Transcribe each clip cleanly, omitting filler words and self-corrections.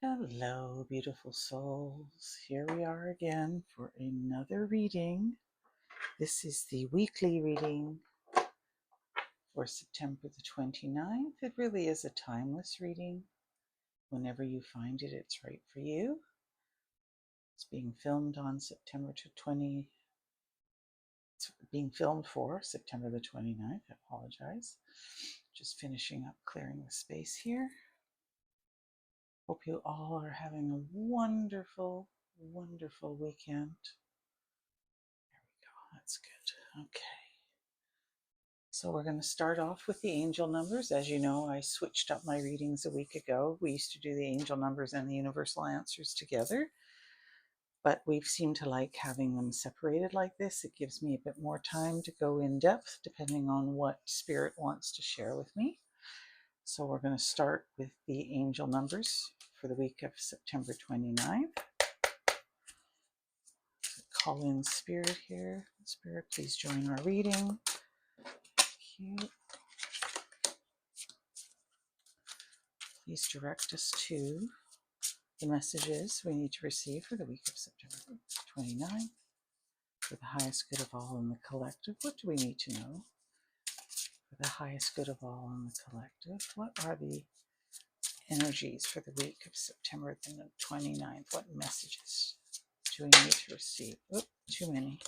Hello, beautiful souls. Here we are again for another reading. This is the weekly reading for September the 29th. It really is a timeless reading. Whenever you find it, it's right for you. It's being filmed on September 20. It's being filmed for September the 29th. I apologize. Just finishing up clearing the space here. Hope you all are having a wonderful, wonderful weekend. There we go. That's good. Okay. So we're going to start off with the angel numbers. As you know, I switched up my readings a week ago. We used to do the angel numbers and the universal answers together, but we've seemed to like having them separated like this. It gives me a bit more time to go in depth depending on what Spirit wants to share with me. So we're going to start with the angel numbers for the week of September 29th. Call in Spirit here. Spirit, please join our reading. Thank you. Please direct us to the messages we need to receive for the week of September 29th. For the highest good of all in the collective, what do we need to know? For the highest good of all in the collective, what are the energies for the week of September the 29th? What messages do we need to receive? Oh, too many.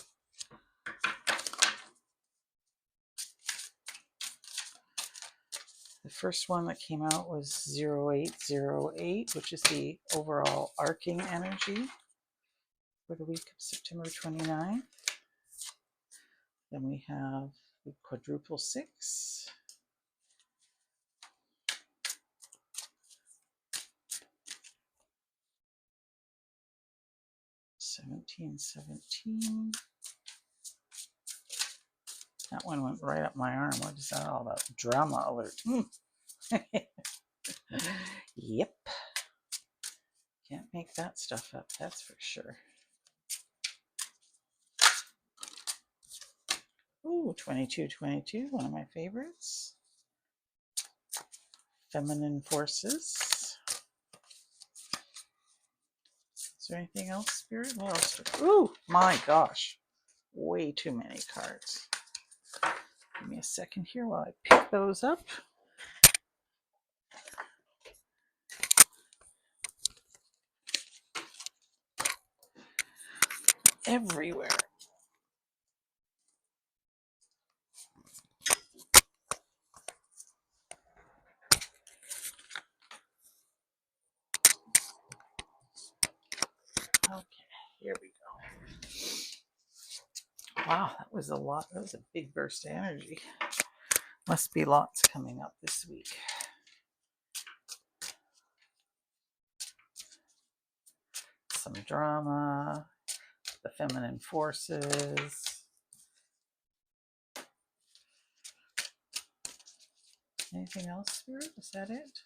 The first one that came out was 0808, which is the overall arcing energy for the week of September 29th. Then we have the quadruple 6. 1717. That one went right up my arm. What is that all about? Drama alert. Yep. Can't make that stuff up, that's for sure. Ooh, 2222, one of my favorites. Feminine forces. Is there anything else, Spirit? What else? Ooh, my gosh. Way too many cards. Give me a second here while I pick those up. Everywhere. Okay, here we go. Wow, that was a lot. That was a big burst of energy. Must be lots coming up this week. Some drama, the feminine forces. Anything else, Spirit? Is that it?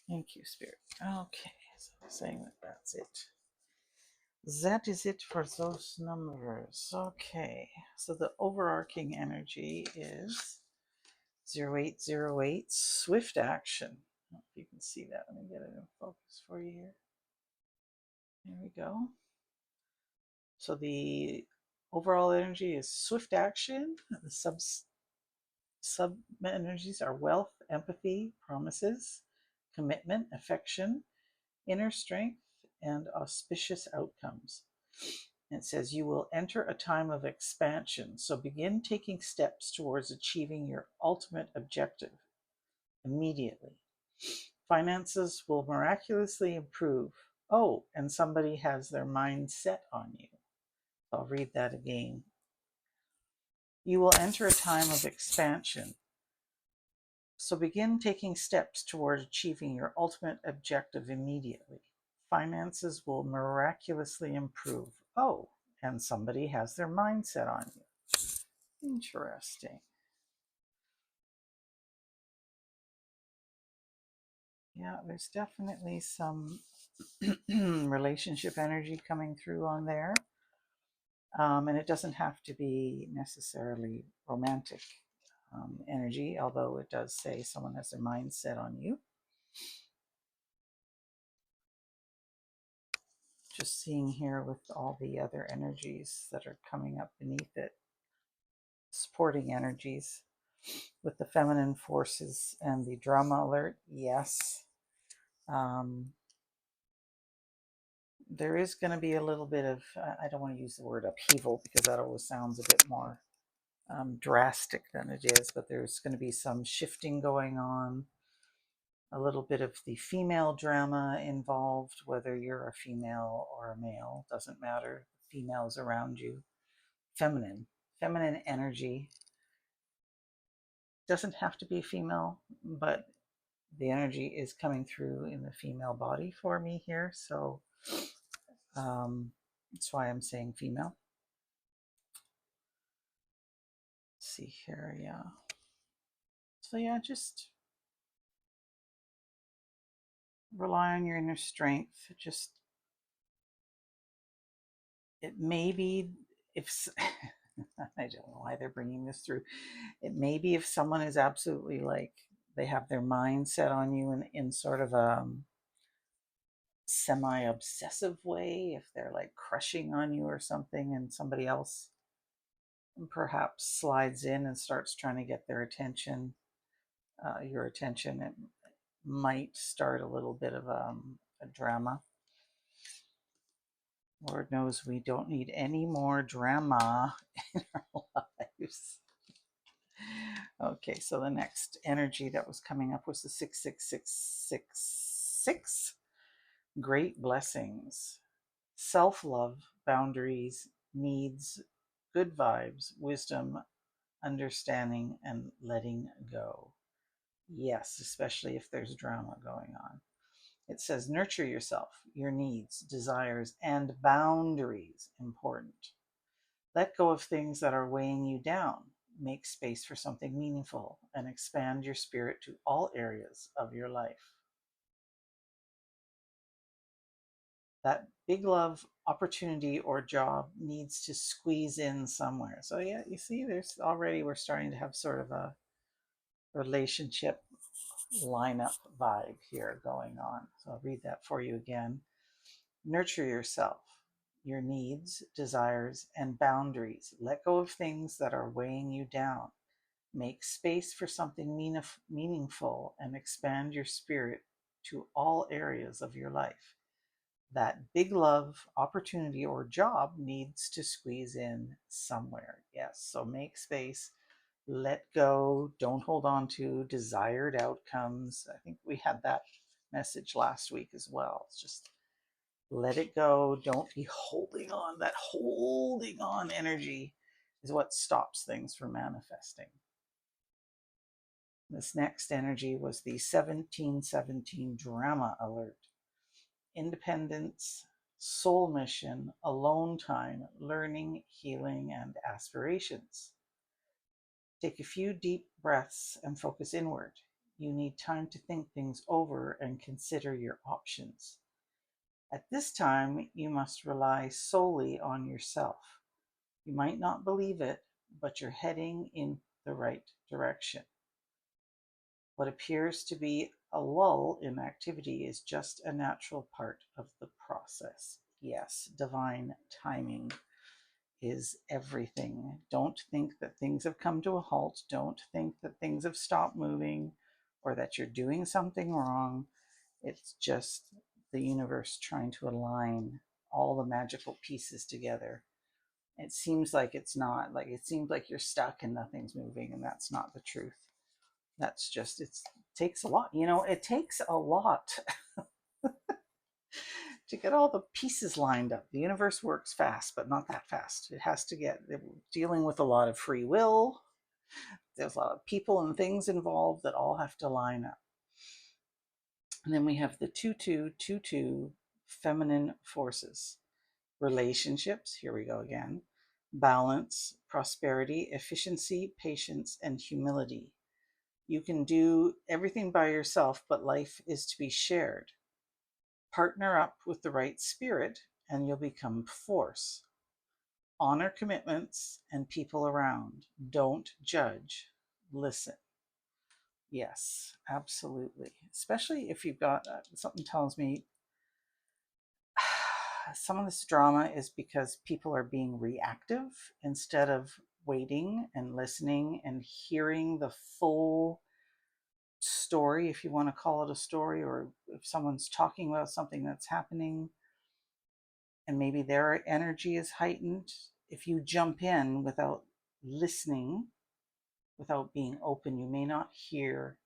Thank you, Spirit. Okay, so I'm saying that that's it. That is it for those numbers. Okay, so the overarching energy is 0808, swift action. I don't know if you can see that. Let me get it in focus for you here. There we go. So the overall energy is swift action. The sub energies are wealth, empathy, promises, commitment, affection, inner strength, and auspicious outcomes. And it says you will enter a time of expansion, so begin taking steps towards achieving your ultimate objective immediately. Finances will miraculously improve. Oh, and somebody has their mind set on you. I'll read that again. You will enter a time of expansion, so begin taking steps toward achieving your ultimate objective immediately. Finances will miraculously improve. Oh, and somebody has their mind set on you. Interesting. Yeah, there's definitely some relationship energy coming through on there. And it doesn't have to be necessarily romantic energy, although it does say someone has their mind set on you. Just seeing here with all the other energies that are coming up beneath it, supporting energies with the feminine forces and the drama alert. Yes. There is going to be a little bit of, I don't want to use the word upheaval because that always sounds a bit more drastic than it is, but there's going to be some shifting going on, a little bit of the female drama involved, whether you're a female or a male, doesn't matter. Females around you, feminine energy doesn't have to be female, but the energy is coming through in the female body for me here, so that's why I'm saying female. Let's see here, yeah. So yeah, just rely on your inner strength. Just, it may be if I don't know why they're bringing this through. It may be if someone is absolutely like they have their mind set on you in sort of a semi-obsessive way, if they're like crushing on you or something, and somebody else perhaps slides in and starts trying to get their attention, your attention, it might start a little bit of a drama. Lord knows we don't need any more drama in our lives. Okay, so the next energy that was coming up was the 66666. Great blessings, self-love, boundaries, needs, good vibes, wisdom, understanding, and letting go. Yes, especially if there's drama going on. It says nurture yourself, your needs, desires, and boundaries. Important. Let go of things that are weighing you down. Make space for something meaningful and expand your spirit to all areas of your life. That big love, opportunity, or job needs to squeeze in somewhere. So yeah, you see, there's already, we're starting to have sort of a relationship lineup vibe here going on. So I'll read that for you again. Nurture yourself, your needs, desires, and boundaries. Let go of things that are weighing you down. Make space for something meaningful and expand your spirit to all areas of your life. That big love, opportunity, or job needs to squeeze in somewhere. Yes, so make space, let go, don't hold on to desired outcomes. I think we had that message last week as well. It's just let it go. Don't be holding on. That holding on energy is what stops things from manifesting. This next energy was the 1717 drama alert. Independence, soul mission, alone time, learning, healing, and aspirations. Take a few deep breaths and focus inward. You need time to think things over and consider your options. At this time, you must rely solely on yourself. You might not believe it, but you're heading in the right direction. What appears to be a lull in activity is just a natural part of the process. Yes, divine timing is everything. Don't think that things have come to a halt. Don't think that things have stopped moving or that you're doing something wrong. It's just the universe trying to align all the magical pieces together. It seems like it's not. Like it seems like you're stuck and nothing's moving, and that's not the truth. That's just, it takes a lot. You know, it takes a lot to get all the pieces lined up. The universe works fast, but not that fast. It has to get, dealing with a lot of free will. There's a lot of people and things involved that all have to line up. And then we have the 2222 feminine forces. Relationships, here we go again. balance, prosperity, efficiency, patience, and humility. You can do everything by yourself, but life is to be shared. Partner up with the right spirit, and you'll become force. Honor commitments and people around. Don't judge. Listen. Yes, absolutely. Especially if you've got something tells me some of this drama is because people are being reactive instead of waiting and listening and hearing the full story, if you want to call it a story, or if someone's talking about something that's happening and maybe their energy is heightened. If you jump in without listening, without being open, you may not hear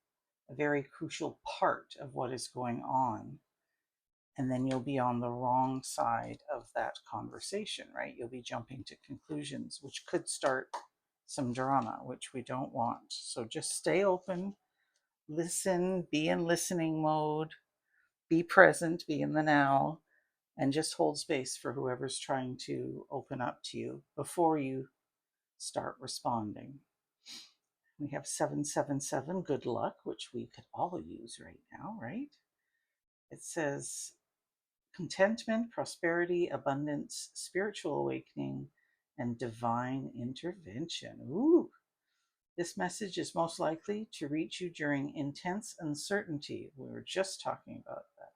a very crucial part of what is going on. And then you'll be on the wrong side of that conversation, right? You'll be jumping to conclusions, which could start some drama, which we don't want. So just stay open, listen, be in listening mode, be present, be in the now, and just hold space for whoever's trying to open up to you before you start responding. We have 777, good luck, which we could all use right now, right? It says contentment, prosperity, abundance, spiritual awakening, and divine intervention. Ooh, this message is most likely to reach you during intense uncertainty. We were just talking about that.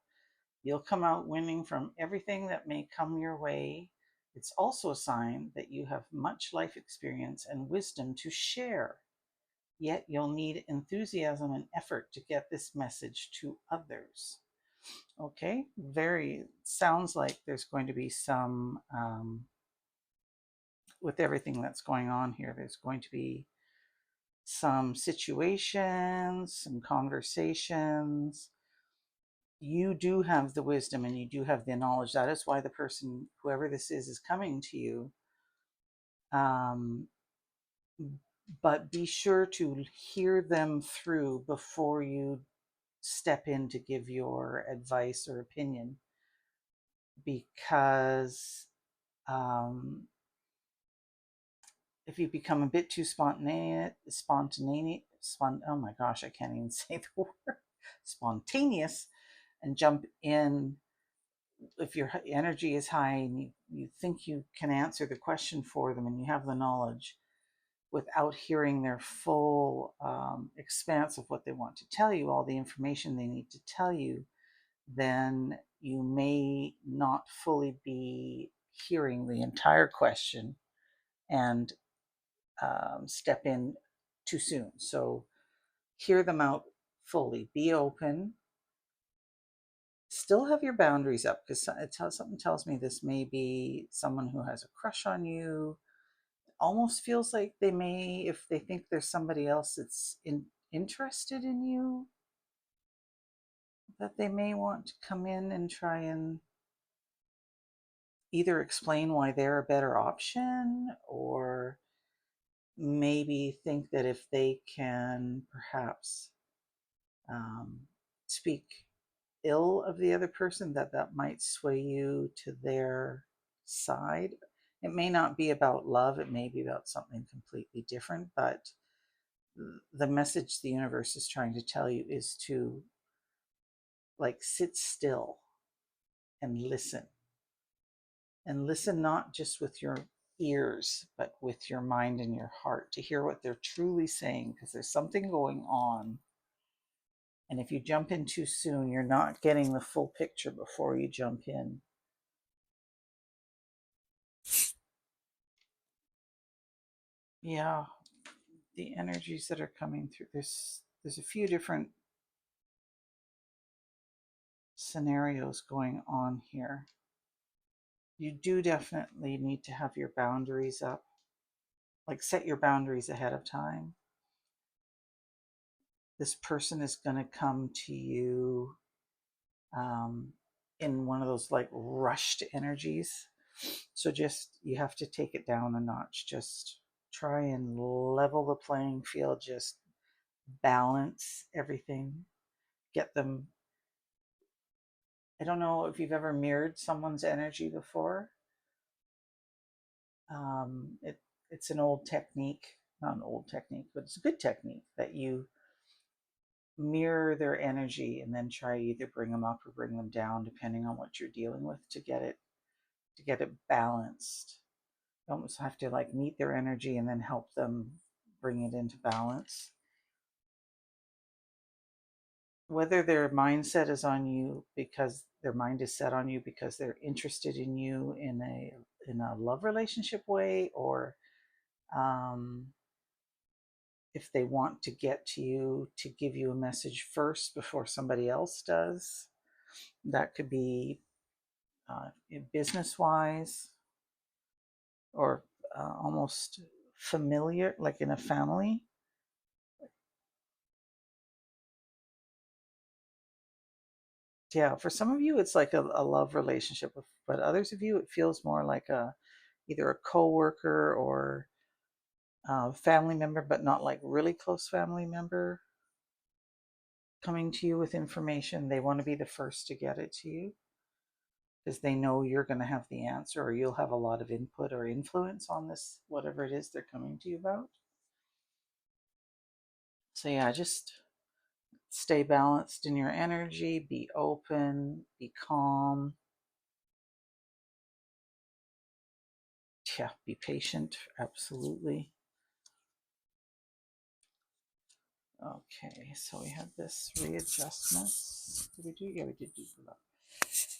You'll come out winning from everything that may come your way. It's also a sign that you have much life experience and wisdom to share. Yet you'll need enthusiasm and effort to get this message to others. Okay, very sounds like there's going to be some, with everything that's going on here, there's going to be some situations, some conversations. You do have the wisdom and you do have the knowledge. That is why the person, whoever this is coming to you. Um, but be sure to hear them through before you step in to give your advice or opinion, because if you become a bit too oh my gosh, I can't even say the word, spontaneous, and jump in, if your energy is high and you think you can answer the question for them and you have the knowledge without hearing their full expanse of what they want to tell you, all the information they need to tell you, then you may not fully be hearing the entire question and step in too soon. So hear them out fully, be open, still have your boundaries up, because something tells me this may be someone who has a crush on you. It almost feels like they may, if they think there's somebody else that's interested in you, that they may want to come in and try and either explain why they're a better option, or maybe think that if they can perhaps speak ill of the other person, that might sway you to their side. It may not be about love, it may be about something completely different, but the message the universe is trying to tell you is to like sit still and listen, and listen not just with your ears but with your mind and your heart to hear what they're truly saying, because there's something going on. And if you jump in too soon, you're not getting the full picture before you jump in. Yeah, the energies that are coming through, there's a few different scenarios going on here. You do definitely need to have your boundaries up, like set your boundaries ahead of time. This person is going to come to you in one of those like rushed energies. So just, you have to take it down a notch. Just try and level the playing field, just balance everything, get them. I don't know if you've ever mirrored someone's energy before. It's an old technique, not an old technique, but it's a good technique that you mirror their energy and then try to either bring them up or bring them down, depending on what you're dealing with, to get it balanced. You almost have to like meet their energy and then help them bring it into balance. Whether their mindset is on you because their mind is set on you because they're interested in you in a love relationship way, or um, if they want to get to you to give you a message first before somebody else does. That could be business wise, or almost familiar, like in a family. Yeah, for some of you, it's like a love relationship, but others of you, it feels more like either a coworker or a family member, but not like really close family member coming to you with information. They want to be the first to get it to you because they know you're going to have the answer, or you'll have a lot of input or influence on this, whatever it is they're coming to you about. So yeah, just stay balanced in your energy, be open, be calm. Yeah, be patient, absolutely. Okay, so we have this readjustments. Did we do? Yeah, we did do that.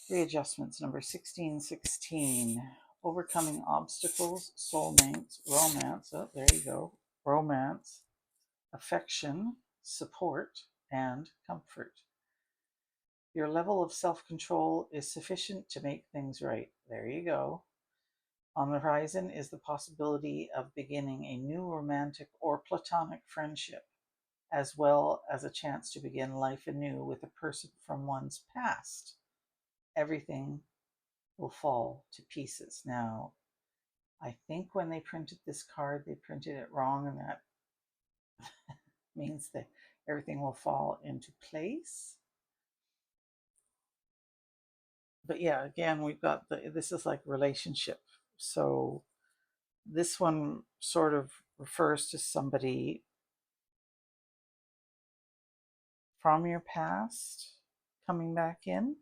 Readjustments number 1616. Overcoming obstacles, soulmates, romance. Oh, there you go. Romance, affection, support, and comfort. Your level of self control is sufficient to make things right. There you go. On the horizon is the possibility of beginning a new romantic or platonic friendship, as well as a chance to begin life anew with a person from one's past. Everything will fall to pieces. Now, I think when they printed this card, they printed it wrong, and that means that everything will fall into place. But yeah, again, we've got this is like relationship. So this one sort of refers to somebody from your past coming back in.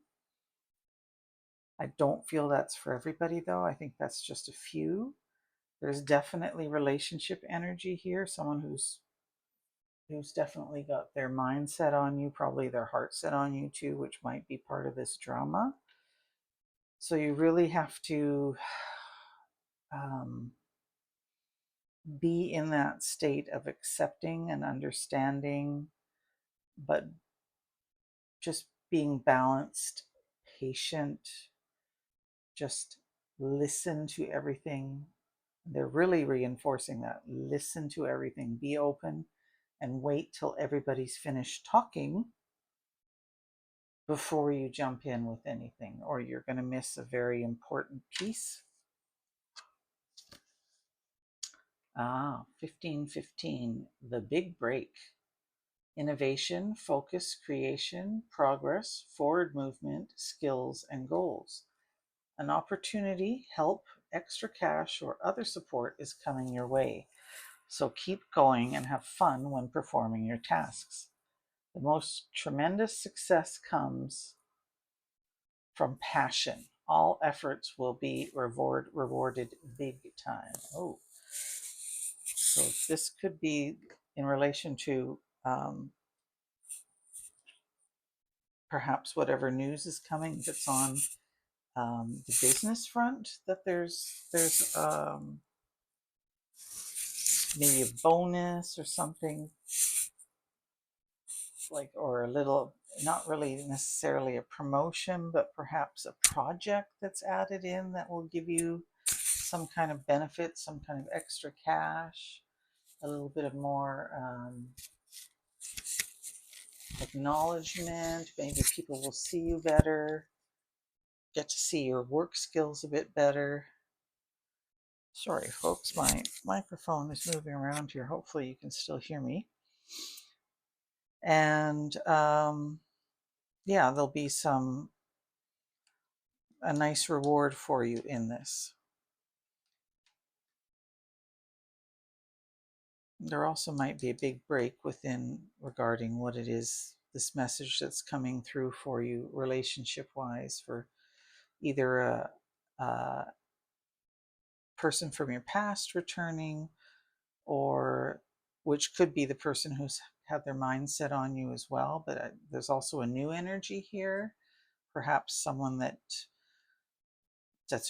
I don't feel that's for everybody though. I think that's just a few. There's definitely relationship energy here, someone who's definitely got their mind set on you, probably their heart set on you too, which might be part of this drama. So you really have to um, be in that state of accepting and understanding, but just being balanced, patient, just listen to everything. They're really reinforcing that. Listen to everything, be open, and wait till everybody's finished talking before you jump in with anything, or you're going to miss a very important piece. 1515, the big break. Innovation, focus, creation, progress, forward movement, skills, and goals. An opportunity, help, extra cash, or other support is coming your way. So keep going and have fun when performing your tasks. The most tremendous success comes from passion. All efforts will be rewarded big time. Oh, so this could be in relation to perhaps whatever news is coming that's on the business front. That there's maybe a bonus or something like, or a little, not really necessarily a promotion, but perhaps a project that's added in that will give you some kind of benefit, some kind of extra cash, a little bit of more acknowledgement. Maybe people will see you better, get to see your work skills a bit better. Sorry, folks, my microphone is moving around here. Hopefully, you can still hear me. And yeah, there'll be a nice reward for you in this. There also might be a big break within regarding what it is, this message that's coming through for you relationship wise, for either a person from your past returning, or which could be the person who's had their mind set on you as well. But there's also a new energy here, perhaps someone that's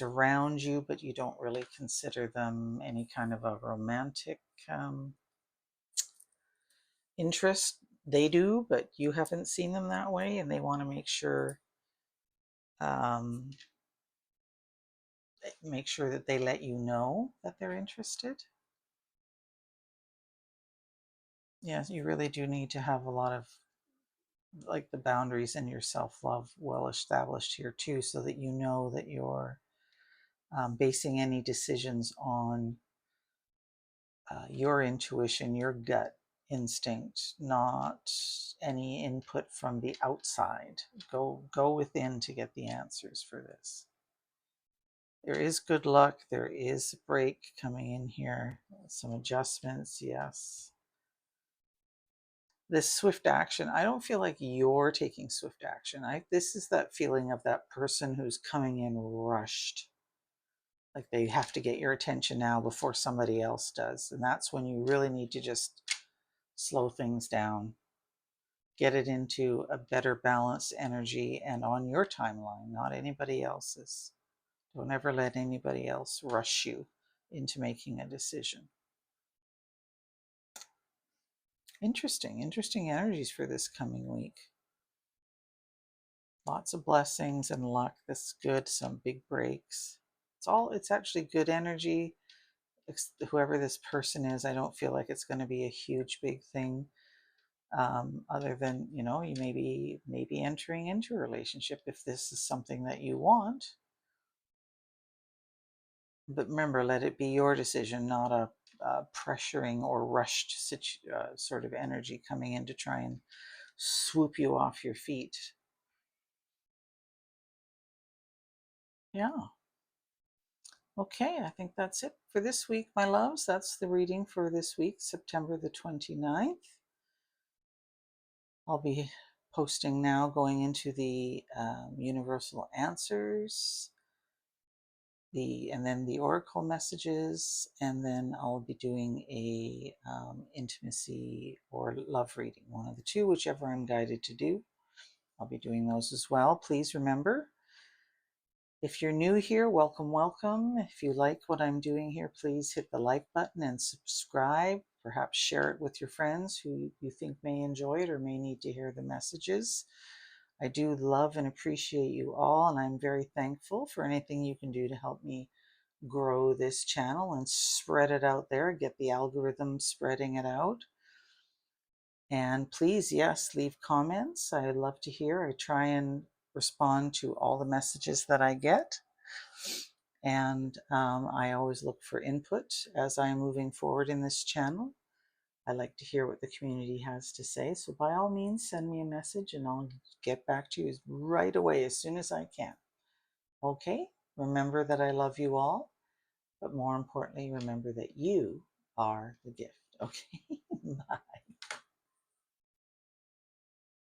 around you, but you don't really consider them any kind of a romantic interest. They do, but you haven't seen them that way, and they want to um, make sure that they let you know that they're interested. Yes, you really do need to have a lot of, like, the boundaries and your self-love well established here too, so that you know that you're basing any decisions on your intuition, your gut instinct, not any input from the outside. Go within to get the answers for this. There is good luck. There is a break coming in here. Some adjustments, yes. This swift action, I don't feel like you're taking swift action. This is that feeling of that person who's coming in rushed. Like they have to get your attention now before somebody else does. And that's when you really need to just slow things down, get it into a better balanced energy and on your timeline, not anybody else's. Don't ever let anybody else rush you into making a decision. Interesting energies for this coming week. Lots of blessings and luck. That's good. Some big breaks. It's actually good energy. Whoever this person is, I don't feel like it's going to be a huge, big thing. Other than, you may be entering into a relationship if this is something that you want. But remember, let it be your decision, not a pressuring or rushed sort of energy coming in to try and swoop you off your feet. Yeah. Okay, I think that's it for this week, my loves. That's the reading for this week, September the 29th. I'll be posting now, going into the universal answers, and then the oracle messages, and then I'll be doing a intimacy or love reading, one of the two, whichever I'm guided to do. I'll be doing those as well. Please remember, if you're new here, welcome. If you like what I'm doing here, please hit the like button and subscribe. Perhaps share it with your friends who you think may enjoy it or may need to hear the messages. I do love and appreciate you all, and I'm very thankful for anything you can do to help me grow this channel and spread it out there, get the algorithm spreading it out. And please, yes, leave comments. I love to hear. I try and respond to all the messages that I get. And I always look for input as I am moving forward in this channel. I like to hear what the community has to say. So by all means, send me a message and I'll get back to you right away as soon as I can. Okay? Remember that I love you all, but more importantly, remember that you are the gift. Okay? Bye.